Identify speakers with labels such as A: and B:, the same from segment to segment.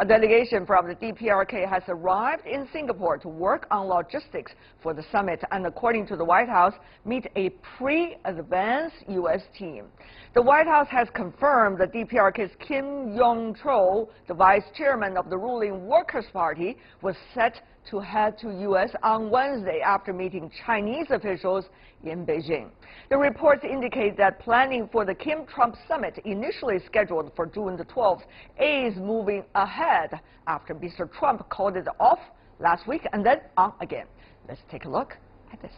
A: A delegation from the DPRK has arrived in Singapore to work on logistics for the summit and, according to the White House, meet a pre-advanced U.S. team. The White House has confirmed that DPRK's Yong Chol, the vice chairman of the ruling Workers' Party, was set to head to U.S. on Wednesday after meeting Chinese officials in Beijing. The reports indicate that planning for the Kim-Trump summit, initially scheduled for June the 12th, is moving ahead after Mr. Trump called it off last week and then on again. Let's take a look at this.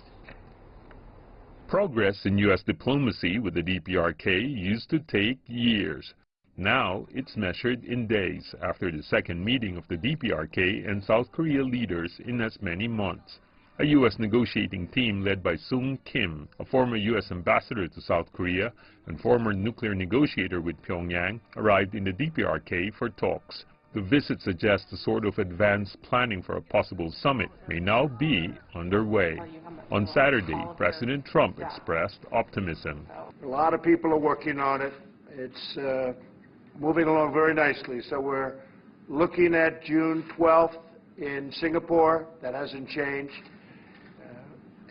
B: Progress in U.S. diplomacy with the DPRK used to take years. Now it's measured in days after the second meeting of the DPRK and South Korea leaders in as many months. A U.S. negotiating team led by Sung Kim, a former U.S. ambassador to South Korea and former nuclear negotiator with Pyongyang, arrived in the DPRK for talks. The visit suggests a sort of advanced planning for a possible summit may now be underway. On Saturday, President Trump expressed optimism.
C: A lot of people are working on it. It's moving along very nicely. So we're looking at June 12th in Singapore. That hasn't changed.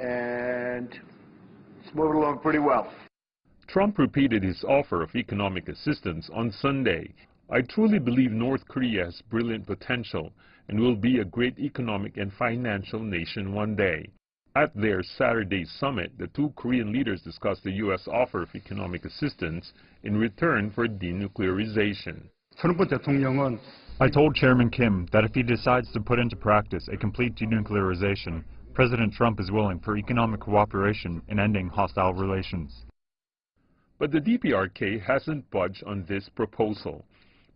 C: And it's moving along pretty well.
B: Trump repeated his offer of economic assistance on Sunday. I truly believe North Korea has brilliant potential and will be a great economic and financial nation one day. At their Saturday summit, the two Korean leaders discussed the U.S. offer of economic assistance in return for denuclearization.
D: I told Chairman Kim that if he decides to put into practice a complete denuclearization, President Trump is willing for economic cooperation in ending hostile relations.
B: But the DPRK hasn't budged on this proposal.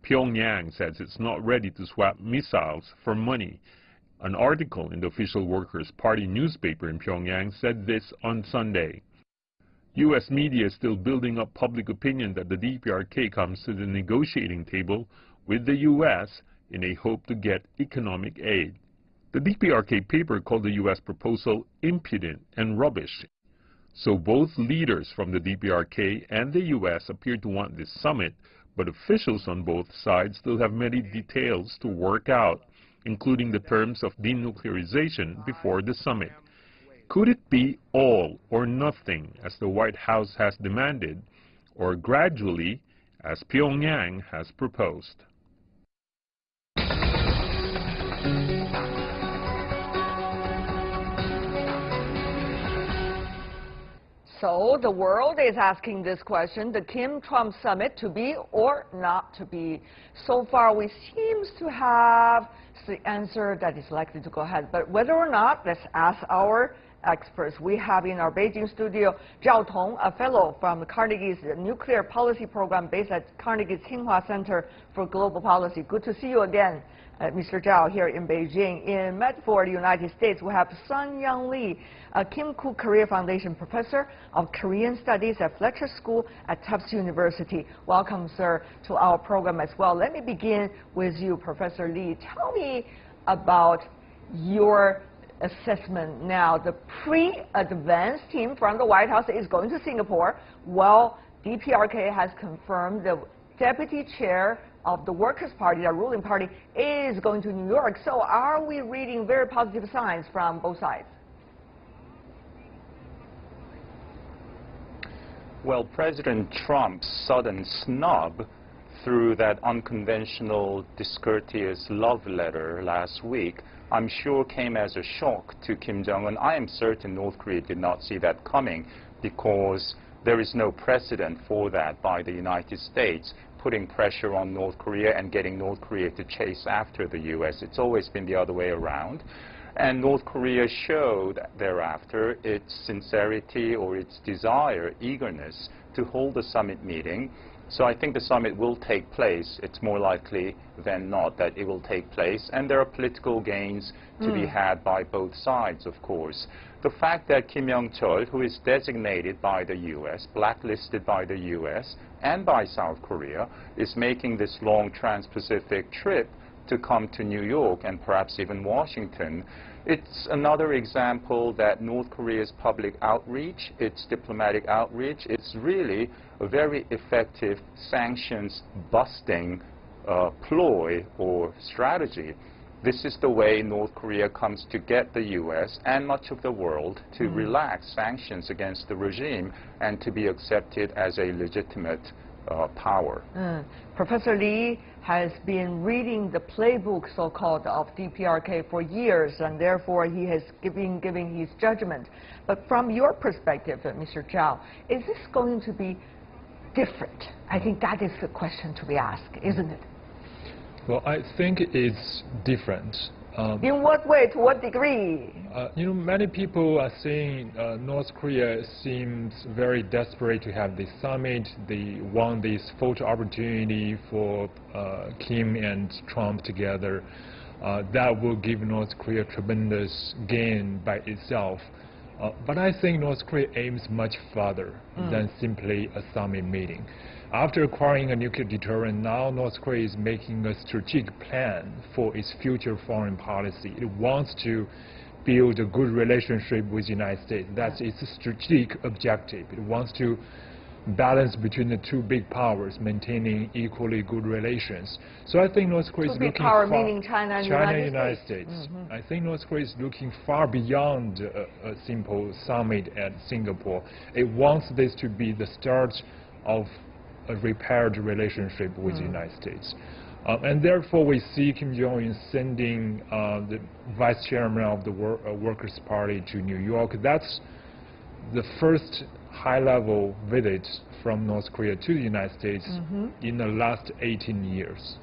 B: Pyongyang says it's not ready to swap missiles for money. An article in the official Workers' Party newspaper in Pyongyang said this on Sunday. U.S. media is still building up public opinion that the DPRK comes to the negotiating table with the U.S. in a hope to get economic aid. The DPRK paper called the U.S. proposal impudent and rubbish. So both leaders from the DPRK and the U.S. appear to want this summit, but officials on both sides still have many details to work out, including the terms of denuclearization before the summit. Could it be all or nothing, as the White House has demanded, or gradually, as Pyongyang has proposed?
A: So the world is asking this question, the Kim-Trump summit to be or not to be. So far, we seem to have the answer that is likely to go ahead. But whether or not, let's ask our experts. We have in our Beijing studio Zhao Tong, a fellow from Carnegie's Nuclear Policy Program based at Carnegie's Tsinghua Center for Global Policy. Good to see you again, Mr. Zhao, here in Beijing. In Medford, United States, we have Sun-Young Lee, a Kim Koo Korea Foundation professor of Korean Studies at Fletcher School at Tufts University. Welcome, sir, to our program as well. Let me begin with you, Professor Lee. Tell me about your assessment now. The pre-advanced team from the White House is going to Singapore, while DPRK has confirmed the deputy chair of the Workers' Party, the ruling party, is going to New York. So are we reading very positive signs from both sides?
E: Well, President Trump's sudden snub through that unconventional, discourteous love letter last week, I'm sure came as a shock to Kim Jong-un. I am certain North Korea did not see that coming because there is no precedent for that by the United States putting pressure on North Korea and getting North Korea to chase after the U.S. It's always been the other way around. And North Korea showed thereafter its sincerity or its desire, eagerness to hold a summit meeting. So I think the summit will take place. It's more likely than not that it will take place. And there are political gains to be had by both sides, of course. The fact that Kim Yong Chol, who is designated by the U.S., blacklisted by the U.S. and by South Korea, is making this long trans-Pacific trip to come to New York and perhaps even Washington. It's another example that North Korea's public outreach, its diplomatic outreach, it's really a very effective sanctions-busting ploy or strategy. This is the way North Korea comes to get the U.S. and much of the world to relax sanctions against the regime and to be accepted as a legitimate power.
A: Professor Lee has been reading the playbook, so-called, of DPRK for years, and therefore he has giving his judgment. But from your perspective, Mr. Zhao, is this going to be different? I think that is the question to be asked, isn't it?
F: Well, I think it's different.
A: In what way? To what degree?
F: You know, many people are saying North Korea seems very desperate to have this summit. They want this photo opportunity for Kim and Trump together. That will give North Korea tremendous gain by itself. But I think North Korea aims much farther than simply a summit meeting. After acquiring a nuclear deterrent, now North Korea is making a strategic plan for its future foreign policy. It wants to build a good relationship with the United States. That's its strategic objective. It wants to balance between the two big powers, maintaining equally good relations. So I think North Korea is looking far.
A: Meaning China and
F: United States. I think North Korea is looking far beyond a simple summit at Singapore. It wants this to be the start of a repaired relationship with the United States. And therefore we see Kim Jong-un sending the vice chairman of the Workers' Party to New York. That's the first high-level visit from North Korea to the United States in the last 18 years.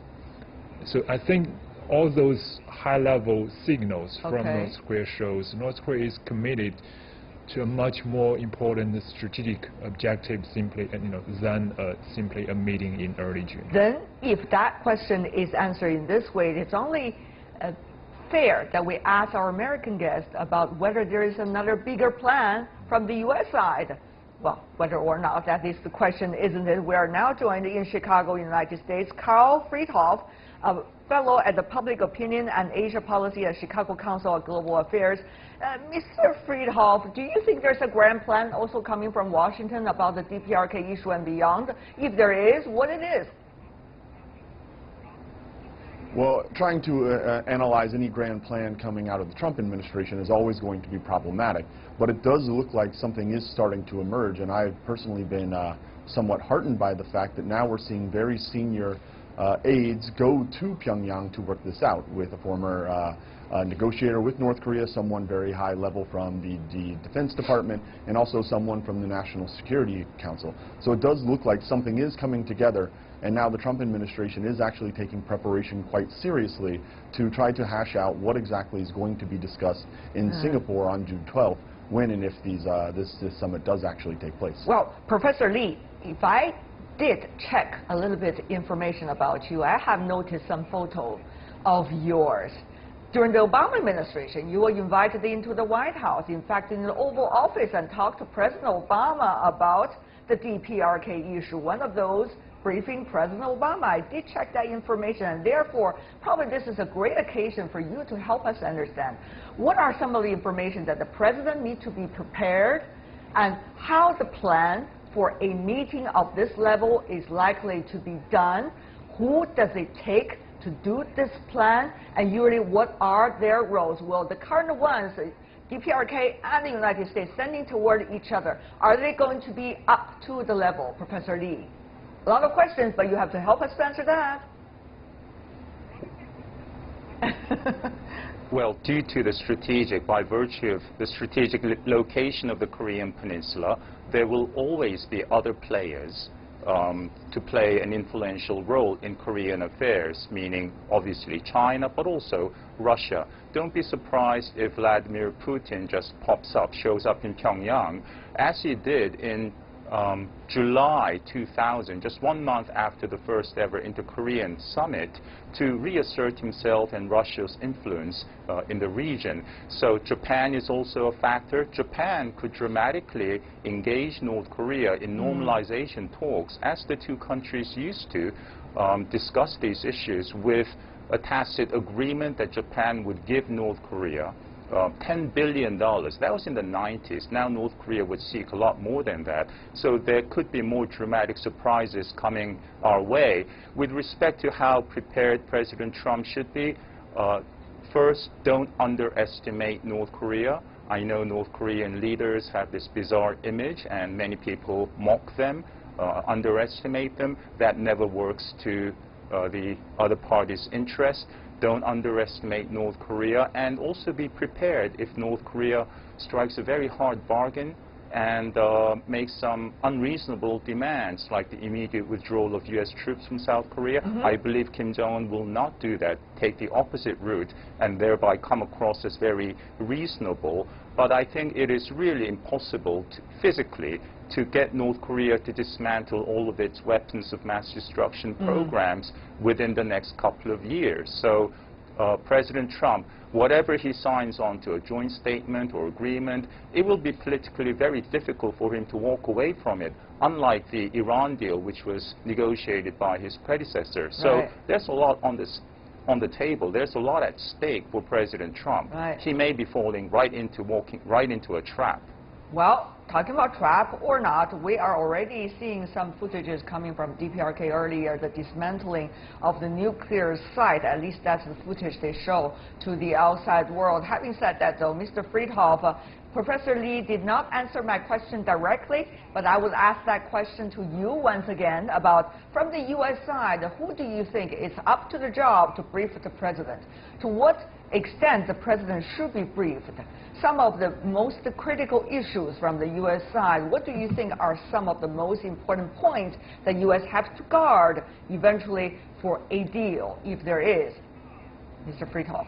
F: So I think all those high-level signals from North Korea shows North Korea is committed to a much more important strategic objective simply, than simply a meeting in early June.
A: Then, if that question is answered in this way, it's only fair that we ask our American guests about whether there is another bigger plan from the U.S. side. Well, whether or not that is the question, isn't it? We are now joined in Chicago, United States, Carl Friedhoff, a fellow at the Public Opinion and Asia Policy at Chicago Council of Global Affairs. Mr. Friedhoff, do you think there's a grand plan also coming from Washington about the DPRK issue and beyond? If there is, what it is?
G: Well, trying to analyze any grand plan coming out of the Trump administration is always going to be problematic, but it does look like something is starting to emerge, and I've personally been somewhat heartened by the fact that now we're seeing very senior aides go to Pyongyang to work this out, with a former negotiator with North Korea, someone very high level from the Defense Department, and also someone from the National Security Council. So it does look like something is coming together, and now the Trump administration is actually taking preparation quite seriously to try to hash out what exactly is going to be discussed in Singapore on June 12th, when and if this summit does actually take place.
A: Well, Professor Lee, if I did check a little bit information about you, I have noticed some photos of yours. During the Obama administration, you were invited into the White House, in fact, in the Oval Office, and talked to President Obama about the DPRK issue. One of those briefing President Obama. I did check that information, and therefore, probably this is a great occasion for you to help us understand what are some of the information that the President needs to be prepared, and how the plan for a meeting of this level is likely to be done. Who does it take to do this plan, and usually what are their roles? Well, the current ones, DPRK and the United States, sending toward each other, are they going to be up to the level, Professor Lee? A lot of questions, but you have to help us answer that.
E: Well, due to the strategic, by virtue of the strategic location of the Korean Peninsula, there will always be other players to play an influential role in Korean affairs, meaning obviously China, but also Russia. Don't be surprised if Vladimir Putin just pops up, shows up in Pyongyang, as he did in July 2000, just 1 month after the first ever inter-Korean summit, to reassert himself and Russia's influence in the region. So Japan is also a factor. Japan could dramatically engage North Korea in normalization talks, as the two countries used to discuss these issues, with a tacit agreement that Japan would give North Korea $10 billion. That was in the 90s. Now North Korea would seek a lot more than that. So there could be more dramatic surprises coming our way. With respect to how prepared President Trump should be, first, don't underestimate North Korea. I know North Korean leaders have this bizarre image, and many people mock them, underestimate them. That never works to the other party's interest. Don't underestimate North Korea, and also be prepared if North Korea strikes a very hard bargain and makes some unreasonable demands, like the immediate withdrawal of U.S. troops from South Korea. I believe Kim Jong-un will not do that, take the opposite route, and thereby come across as very reasonable. But I think it is really impossible physically to get North Korea to dismantle all of its weapons of mass destruction programs within the next couple of years. So President Trump, whatever he signs on to, a joint statement or agreement, it will be politically very difficult for him to walk away from it, unlike the Iran deal, which was negotiated by his predecessor. So there's a lot on the table. There's a lot at stake for President Trump. He may be falling walking right into a trap.
A: Well, talking about trap or not, we are already seeing some footages coming from DPRK earlier, the dismantling of the nuclear site. At least that's the footage they show to the outside world. Having said that, though, Mr. Friedhoff, Professor Lee did not answer my question directly, but I will ask that question to you once again about, from the U.S. side, who do you think is up to the job to brief the president? To what extent the president should be briefed? Some of the most critical issues from the U.S. side, what do you think are some of the most important points that U.S. has to guard eventually for a deal, if there is? Mr. Friedhoff.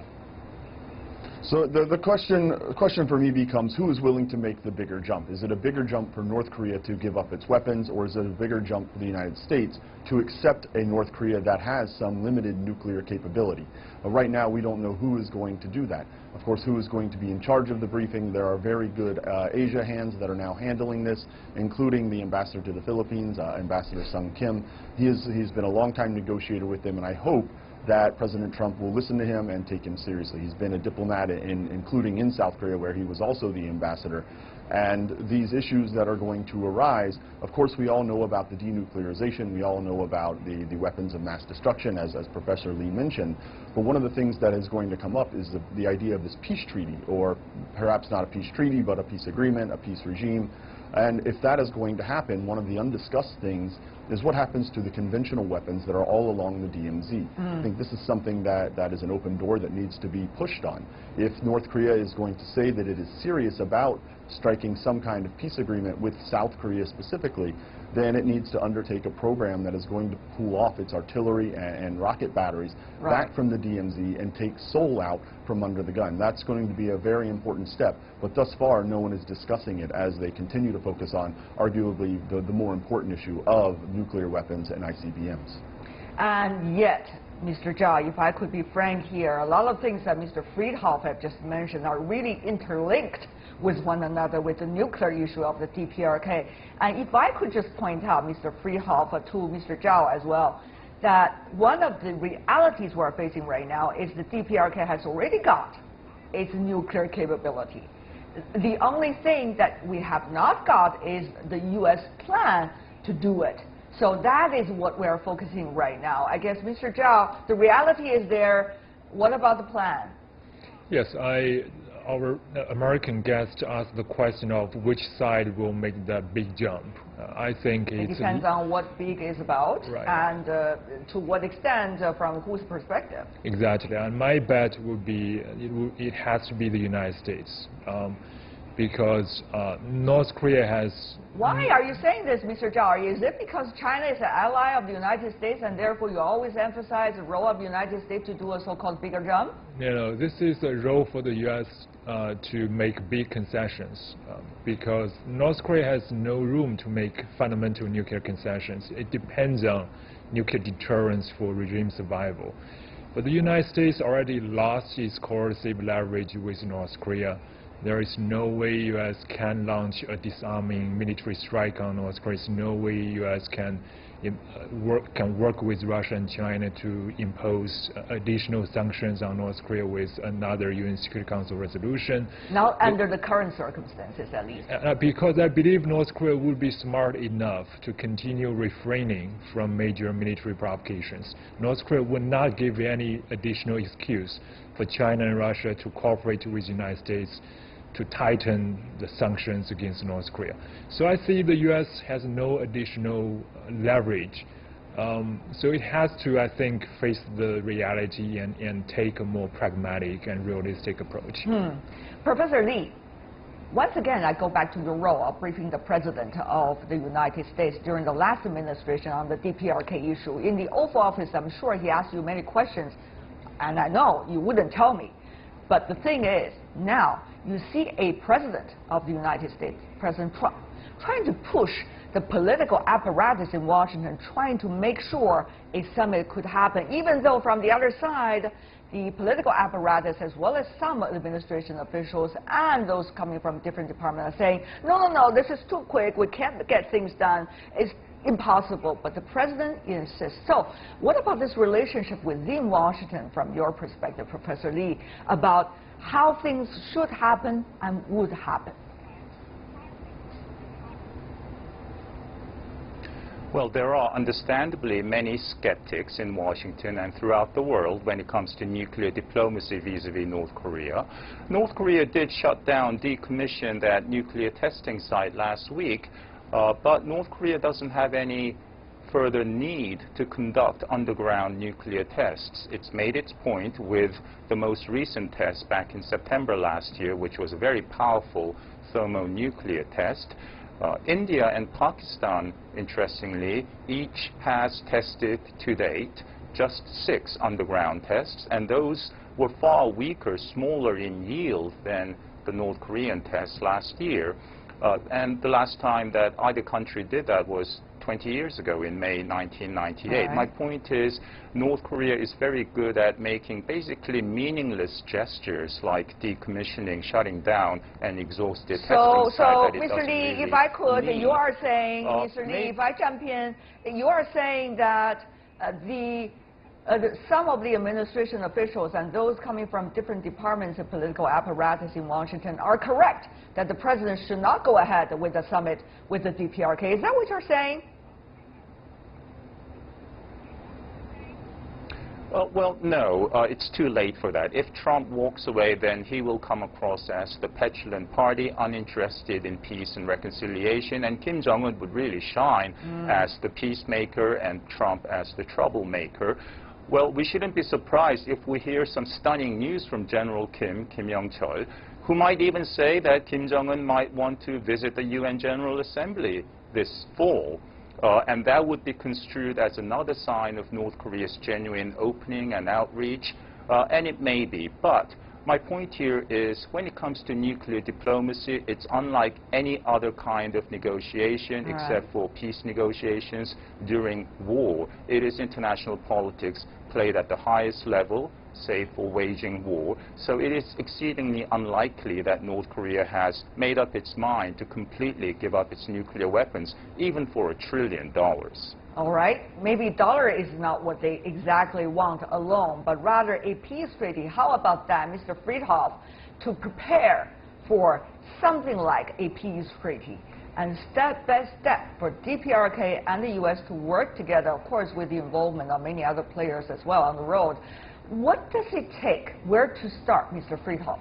G: So the question for me becomes, who is willing to make the bigger jump? Is it a bigger jump for North Korea to give up its weapons, or is it a bigger jump for the United States to accept a North Korea that has some limited nuclear capability? Right now, we don't know who is going to do that. Of course, who is going to be in charge of the briefing? There are very good Asia hands that are now handling this, including the ambassador to the Philippines, Ambassador Sung Kim. He's been a long-time negotiator with them, and I hope that President Trump will listen to him and take him seriously. He's been a diplomat, including in South Korea, where he was also the ambassador. And these issues that are going to arise, of course, we all know about the denuclearization. We all know about the weapons of mass destruction, as Professor Lee mentioned. But one of the things that is going to come up is the idea of this peace treaty, or perhaps not a peace treaty, but a peace agreement, a peace regime. And if that is going to happen, one of the undiscussed things is what happens to the conventional weapons that are all along the DMZ. I think this is something that is an open door that needs to be pushed on. If North Korea is going to say that it is serious about striking some kind of peace agreement with South Korea specifically, then it needs to undertake a program that is going to pull off its artillery and rocket batteries back from the DMZ and take Seoul out from under the gun. That's going to be a very important step, but thus far no one is discussing it, as they continue to focus on arguably the more important issue of nuclear weapons and ICBMs.
A: And yet, Mr. Zhao, if I could be frank here, a lot of things that Mr. Friedhoff had just mentioned are really interlinked with one another, with the nuclear issue of the DPRK. And if I could just point out, Mr. Friedhoff, to Mr. Zhao as well, that one of the realities we're facing right now is the DPRK has already got its nuclear capability. The only thing that we have not got is the U.S. plan to do it. So that is what we're focusing right now. I guess, Mr. Zhao, the reality is there. What about the plan?
F: Yes, our American guest asked the question of which side will make that big jump. I think
A: it depends on what big is about, and to what extent from whose perspective.
F: Exactly, and my bet would be it has to be the United States, because North Korea has...
A: Why are you saying this, Mr. Zhao? Is it because China is an ally of the United States, and therefore you always emphasize the role of the United States to do a so-called bigger jump?
F: No, this is a role for the U.S. To make big concessions, because North Korea has no room to make fundamental nuclear concessions. It depends on nuclear deterrence for regime survival. But the United States already lost its coercive leverage with North Korea. There is no way U.S. can launch a disarming military strike on North Korea. There is no way U.S. can can work with Russia and China to impose additional sanctions on North Korea with another UN Security Council resolution.
A: Not under the current circumstances, at least.
F: Because I believe North Korea would be smart enough to continue refraining from major military provocations. North Korea would not give any additional excuse for China and Russia to cooperate with the United States to tighten the sanctions against North Korea. So I see the U.S. has no additional leverage. So it has to, I think, face the reality and take a more pragmatic and realistic approach.
A: Professor Lee, once again, I go back to your role of briefing the President of the United States during the last administration on the DPRK issue. In the Oval Office, I'm sure he asked you many questions, and I know you wouldn't tell me. But the thing is, now you see a President of the United States, President Trump, trying to push the political apparatus in Washington, trying to make sure a summit could happen, even though from the other side, the political apparatus, as well as some administration officials and those coming from different departments, are saying, no, this is too quick, we can't get things done, it's impossible. But the President insists. So what about this relationship within Washington, from your perspective, Professor Lee, about how things should happen and would happen?
E: Well, there are understandably many skeptics in Washington and throughout the world when it comes to nuclear diplomacy vis-a-vis North Korea. North Korea did shut down, decommission that nuclear testing site last week, but North Korea doesn't have any further need to conduct underground nuclear tests. It's made its point with the most recent test back in September last year, which was a very powerful thermonuclear test. India and Pakistan, interestingly, each has tested to date just 6 underground tests, and those were far weaker, smaller in yield than the North Korean tests last year. And the last time that either country did that was 20 years ago in May 1998.
A: Right.
E: My point is, North Korea is very good at making basically meaningless gestures like decommissioning, shutting down an exhausted testing site that it
A: Mr.
E: doesn't
A: Lee,
E: really
A: if I could,
E: need.
A: you are saying, Mr.
E: may-
A: Lee, if I jump in, you are saying that some of the administration officials and those coming from different departments and political apparatus in Washington are correct that the President should not go ahead with the summit with the DPRK. Is that what you're saying?
E: Well, no, it's too late for that. If Trump walks away, then he will come across as the petulant party, uninterested in peace and reconciliation, and Kim Jong-un would really shine as the peacemaker and Trump as the troublemaker. Well, we shouldn't be surprised if we hear some stunning news from General Kim, Yong Chol, who might even say that Kim Jong-un might want to visit the UN General Assembly this fall. And that would be construed as another sign of North Korea's genuine opening and outreach, and it may be. But my point here is, when it comes to nuclear diplomacy, it's unlike any other kind of negotiation except for peace negotiations during war. It is international politics played at the highest level, say for waging war. So it is exceedingly unlikely that North Korea has made up its mind to completely give up its nuclear weapons, even for $1 trillion.
A: All right, maybe dollar is not what they exactly want alone, but rather a peace treaty. How about that, Mr. Friedhoff, to prepare for something like a peace treaty, and step by step for DPRK and the U.S. to work together, of course, with the involvement of many other players as well on the road. What does it take? Where to start, Mr. Friedhoff?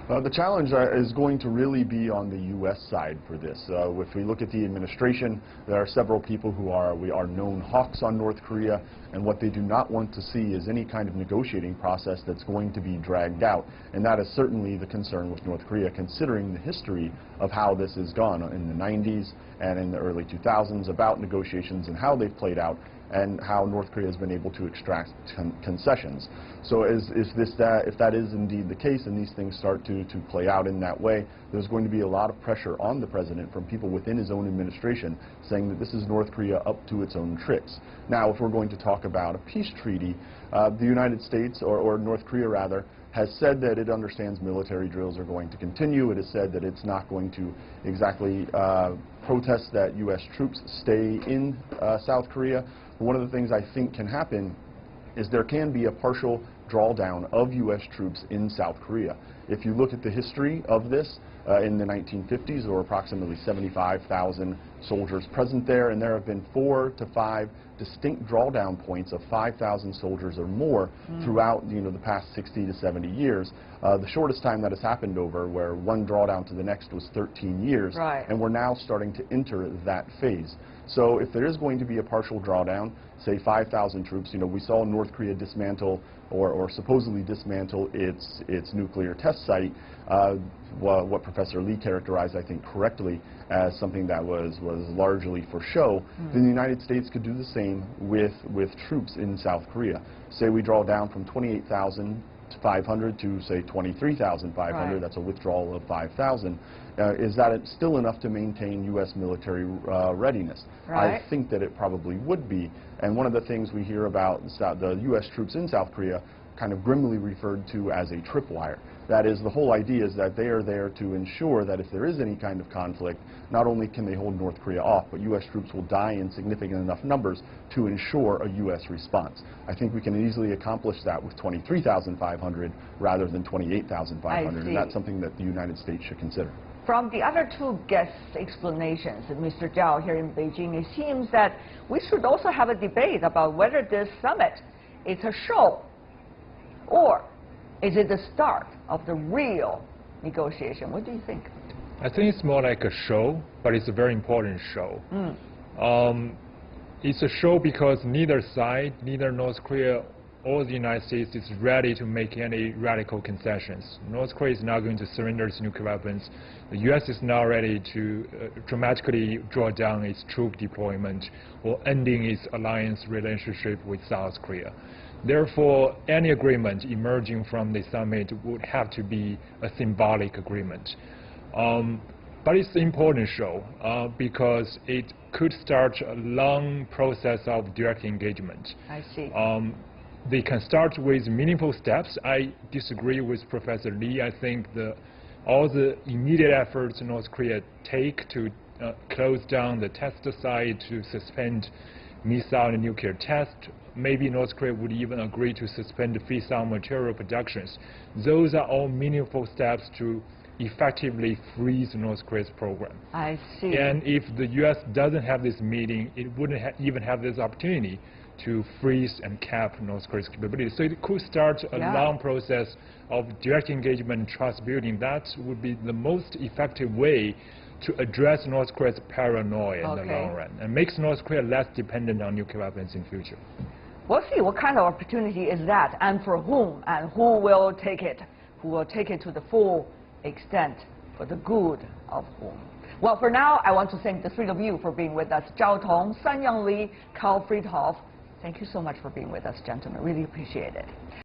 G: The challenge is going to really be on the U.S. side for this. If we look at the administration, there are several people who are known hawks on North Korea, and what they do not want to see is any kind of negotiating process that's going to be dragged out. And that is certainly the concern with North Korea, considering the history of how this has gone in the 90s and in the early 2000s about negotiations and how they've played out, and how North Korea has been able to extract concessions. So if that is indeed the case and these things start to play out in that way, there's going to be a lot of pressure on the President from people within his own administration saying that this is North Korea up to its own tricks. Now, if we're going to talk about a peace treaty, the United States, or North Korea rather, has said that it understands military drills are going to continue. It has said that it's not going to exactly protest that U.S. troops stay in South Korea. But one of the things I think can happen is there can be a partial drawdown of U.S. troops in South Korea. If you look at the history of this, in the 1950s, there were approximately 75,000 soldiers present there, and there have been 4 to 5 distinct drawdown points of 5,000 soldiers or more throughout, the past 60 to 70 years. The shortest time that has happened over, where one drawdown to the next was 13 years,
A: right.
G: And we're now starting to enter that phase. So if there is going to be a partial drawdown, say 5,000 troops, we saw North Korea dismantle or supposedly dismantle its nuclear test site, what Professor Lee characterized, I think, correctly as something that was largely for show, then the United States could do the same with troops in South Korea. Say we draw down from 28,500 to, say, 23,500,
A: right.
G: That's a withdrawal of 5,000. Is that still enough to maintain U.S. military readiness?
A: Right.
G: I think that it probably would be. And one of the things we hear about the U.S. troops in South Korea kind of grimly referred to as a tripwire. That is, the whole idea is that they are there to ensure that if there is any kind of conflict, not only can they hold North Korea off, but U.S. troops will die in significant enough numbers to ensure a U.S. response. I think we can easily accomplish that with 23,500 rather than 28,500, and that's something that the United States should consider.
A: From the other two guests' explanations, Mr. Zhao here in Beijing, it seems that we should also have a debate about whether this summit is a show or is it the start of the real negotiation. What do you think?
F: I think it's more like a show, but it's a very important show. It's a show because neither side, neither North Korea or the United States, is ready to make any radical concessions. North Korea is not going to surrender its nuclear weapons. The U.S. is now ready to dramatically draw down its troop deployment or ending its alliance relationship with South Korea. Therefore, any agreement emerging from the summit would have to be a symbolic agreement. But it's an important show because it could start a long process of direct engagement.
A: I see.
F: They can start with meaningful steps. I disagree with Professor Lee. I think all the immediate efforts North Korea take to close down the test site, to suspend missile and nuclear tests, maybe North Korea would even agree to suspend the fissile material productions. Those are all meaningful steps to effectively freeze North Korea's program.
A: I see.
F: And if the U.S. doesn't have this meeting, it wouldn't even have this opportunity to freeze and cap North Korea's capabilities. So it could start a long process of direct engagement and trust building. That would be the most effective way to address North Korea's paranoia in the long run and makes North Korea less dependent on nuclear weapons in future.
A: We'll see what kind of opportunity is that and for whom and who will take it to the full extent for the good of whom. Well, for now, I want to thank the three of you for being with us. Zhao Tong, Sanyang Lee, Karl Friedhoff. Thank you so much for being with us, gentlemen. Really appreciate it.